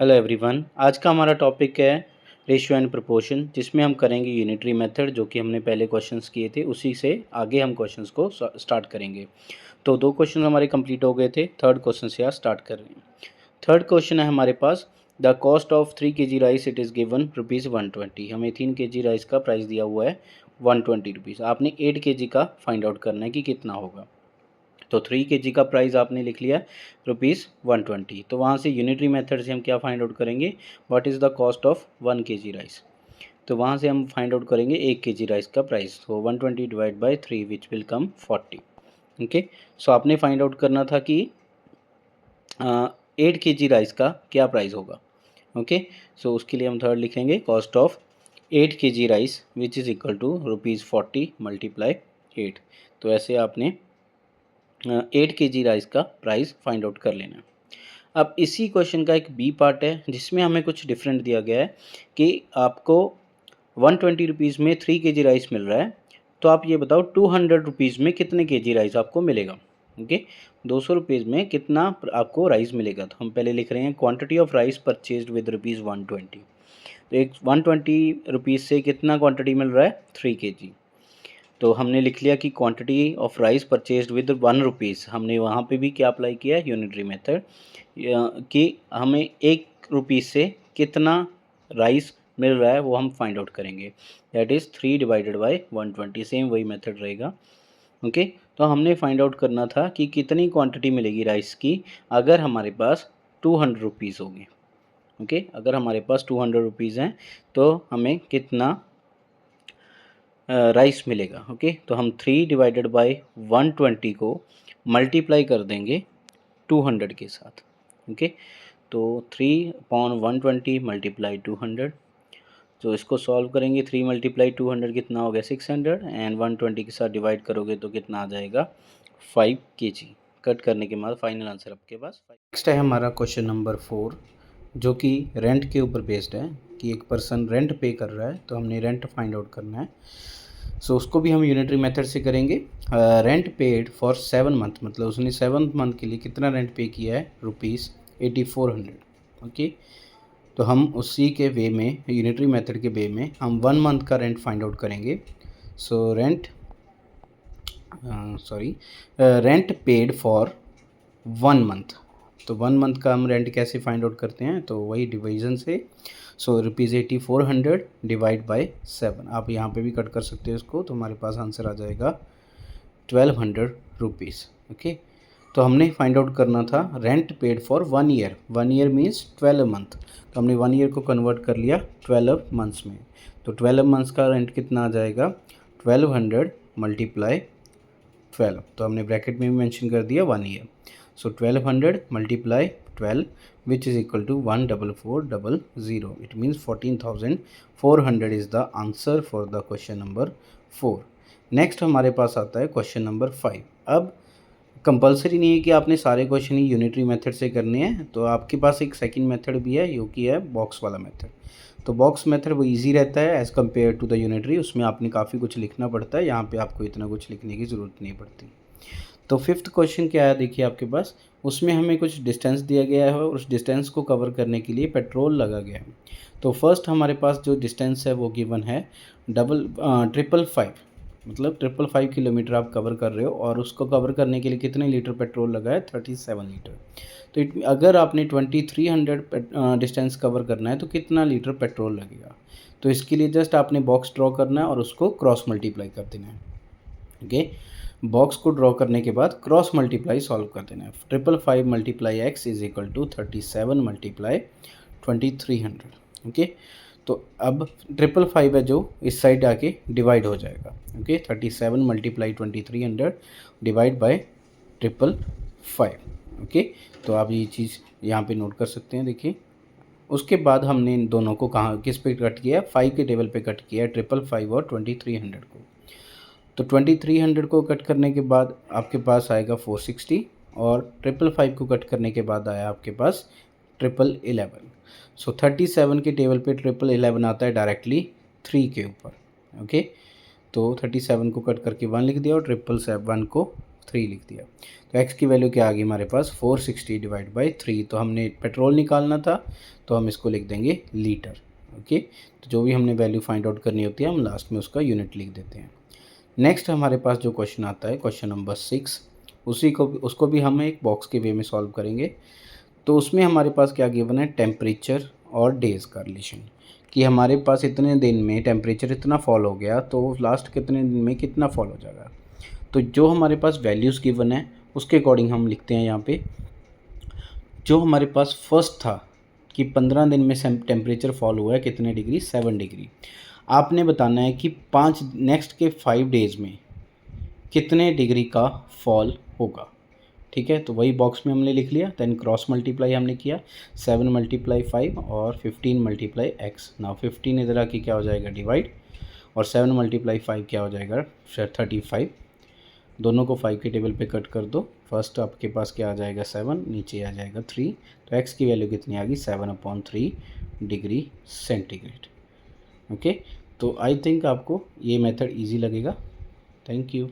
Hello everyone, आज का हमारा टॉपिक है रेशियो एंड प्रोपोर्शन, जिसमें हम करेंगे यूनिटरी मेथड जो कि हमने पहले क्वेश्चंस किए थे, उसी से आगे हम क्वेश्चंस को स्टार्ट करेंगे। तो 2 क्वेश्चन हमारे कंप्लीट हो गए थे, थर्ड क्वेश्चन से आज स्टार्ट कर रहे हैं। थर्ड क्वेश्चन है हमारे पास, the cost of 3 kg rice it is given ₹120। हमें 3 kg राइस का प्राइस दिया हुआ है ₹120। आपने 8 kg का फाइंड आउट करना है कि कितना होगा। तो 3 kg का प्राइस आपने लिख लिया ₹120। तो वहाँ से यूनिटरी मेथड से हम क्या फाइंड आउट करेंगे, what is the cost of 1 kg rice. तो वहाँ से हम फाइंड आउट करेंगे 1 kg राइस का प्राइस। तो 120 divide by 3 which will come 40। Okay, so आपने फाइंड आउट करना था कि 8 kg राइस का क्या प्राइस होगा। ओके, सो उसके लिए हम थर्ड लिखेंगे cost of 8 kg rice which is equal to ₹40 multiply 8। तो ऐसे आपने 8 kg राइस का प्राइस फाइंड आउट कर लेना। अब इसी क्वेश्चन का एक बी पार्ट है जिसमें हमें कुछ डिफरेंट दिया गया है कि आपको 120 रुपीज़ में 3 kg राइस मिल रहा है। तो आप ये बताओ 200 रुपीज़ में कितने kg राइस आपको मिलेगा। ओके, 200 रुपीज़ में कितना आपको राइस मिलेगा। तो हम पहले लिख रहे हैं quantity of rice purchased with ₹120। तो एक 120 रुपीज़ से कितना क्वांटिटी मिल रहा है, 3 kg। तो हमने लिख लिया कि quantity of rice purchased with ₹1। हमने वहाँ पे भी क्या अप्लाई किया, यूनिटरी मेथड, कि हमें ₹1 से कितना राइस मिल रहा है वो हम फाइंड आउट करेंगे। That is 3 divided by 120। Same वही मेथड रहेगा। ओके, तो हमने फाइंड आउट करना था कि कितनी क्वांटिटी मिलेगी राइस की अगर हमारे पास 200 रुपीज़ होंगे। ओके, अगर हमारे पास 200 रुपीज़ हैं तो हमें कितना राइस मिलेगा। ओके, तो हम 3 डिवाइडेड बाय 120 को मल्टीप्लाई कर देंगे 200 के साथ। ओके, तो 3/120 मल्टीप्लाई 200। तो इसको सॉल्व करेंगे, 3 मल्टीप्लाई 200 कितना हो गया 600, एंड 120 के साथ डिवाइड करोगे तो कितना आ जाएगा 5 kg। कट करने के बाद फाइनल आंसर आपके पास। नेक्स्ट है हमारा क्वेश्चन नंबर 4 जो कि रेंट के ऊपर बेस्ड है कि एक पर्सन रेंट पे कर रहा है, तो हमने रेंट फाइंड आउट करना है। सो उसको भी हम यूनिटरी मेथड से करेंगे। रेंट पेड फॉर 7 मंथ, मतलब उसने 7 मंथ के लिए कितना रेंट पे किया है, ₹8400। ओके, तो हम उसी के वे में, यूनिटरी मेथड के वे में हम 1 मंथ का रेंट फाइंड आउट करेंगे। So rent paid for 1 month. तो 1 मंथ का हम रेंट कैसे फाइंड आउट करते हैं, तो वही डिवीजन से। सो ₹8400 डिवाइड बाय 7। आप यहाँ पे भी कट कर सकते हो इसको, तो हमारे पास आंसर आ जाएगा 1200 रुपीज़। ओके, तो हमने फाइंड आउट करना था rent paid for 1 year. 1 year means 12 month. तो हमने 1 ईयर को कन्वर्ट कर लिया 12 मंथ्स में। तो 12 मंथ्स का रेंट कितना आ जाएगा, 1200 मल्टीप्लाई 12। तो हमने ब्रैकेट में भी मेंशन कर दिया 1 year. So 1200 multiply 12 which is equal to 14400। It means 14,400 is the answer for the question number 4। Next हमारे पास आता है क्वेश्चन नंबर 5। अब कंपलसरी नहीं है कि आपने सारे क्वेश्चन ही यूनिटरी मेथड से करने हैं, तो आपके पास एक सेकंड मेथड भी है जो कि है बॉक्स वाला मेथड। तो बॉक्स मेथड वो इजी रहता है as compare to the unitary. उसमें आपने काफ़ी कुछ लिखना पड़ता है, यहाँ पे आपको इतना कुछ लिखने की ज़रूरत नहीं पड़ती। तो फिफ्थ क्वेश्चन क्या है, देखिए आपके पास, उसमें हमें कुछ डिस्टेंस दिया गया है और उस डिस्टेंस को कवर करने के लिए पेट्रोल लगा गया है। तो फर्स्ट हमारे पास जो डिस्टेंस है वो गिवन है 555, मतलब 555 किलोमीटर आप कवर कर रहे हो, और उसको कवर करने के लिए कितने लीटर पेट्रोल लगा है, 37 लीटर। तो अगर आपने 2300 डिस्टेंस कवर करना है तो कितना लीटर पेट्रोल लगेगा। तो इसके लिए जस्ट आपने बॉक्स ड्रॉ करना है और उसको क्रॉस मल्टीप्लाई कर देना है। ओके, बॉक्स को ड्रॉ करने के बाद क्रॉस मल्टीप्लाई सॉल्व कर देना है। 555 multiply x is equal to 37 multiply 2300। Okay, तो अब 555 है जो इस साइड आके डिवाइड हो जाएगा। Okay, 37 multiply 2300 divide by 555। Okay, तो आप ये चीज़ यहाँ पे नोट कर सकते हैं। देखिए, उसके बाद हमने इन दोनों को कहाँ किस पे कट किया, 5 के टेबल पे कट किया, 555 और 2300 को। तो 2300 को कट करने के बाद आपके पास आएगा 460, और 555 को कट करने के बाद आया आपके पास 1111। सो 37 के टेबल पे 1111 आता है डायरेक्टली 3 के ऊपर। ओके, तो 37 को कट करके 1 लिख दिया और 777 को 3 लिख दिया। तो x की वैल्यू क्या आ गई हमारे पास 460 डिवाइड बाई 3। तो हमने पेट्रोल निकालना था तो हम इसको लिख देंगे लीटर। ओके, तो जो भी हमने वैल्यू फाइंड आउट करनी होती है हम लास्ट में उसका यूनिट लिख देते हैं। नेक्स्ट हमारे पास जो क्वेश्चन आता है क्वेश्चन नंबर 6, उसको भी हम एक बॉक्स के वे में सॉल्व करेंगे। तो उसमें हमारे पास क्या गिवन है, टेम्परेचर और डेज़ का रिलेशन, कि हमारे पास इतने दिन में टेम्परेचर इतना फॉल हो गया तो लास्ट कितने दिन में कितना फॉल हो जाएगा। तो जो हमारे पास वैल्यूज़ गिवन है उसके अकॉर्डिंग हम लिखते हैं यहाँ पे। जो हमारे पास फर्स्ट था कि 15 दिन में टेम्परेचर फॉल हुआ है कितने डिग्री, 7 डिग्री। आपने बताना है कि नेक्स्ट के 5 डेज़ में कितने डिग्री का फॉल होगा। ठीक है, तो वही बॉक्स में हमने लिख लिया, देन क्रॉस मल्टीप्लाई हमने किया 7 मल्टीप्लाई 5 और 15 मल्टीप्लाई एक्स। नाउ 15 इधर आके क्या हो जाएगा डिवाइड, और 7 मल्टीप्लाई 5 क्या हो जाएगा 35। दोनों को 5 के टेबल पे कट कर दो। फर्स्ट आपके पास क्या आ जाएगा 7, नीचे आ जाएगा 3। तो एक्स की वैल्यू कितनी आ गई 7/3 डिग्री सेंटीग्रेड। ओके, तो आई थिंक आपको ये मेथड ईजी लगेगा। Thank you.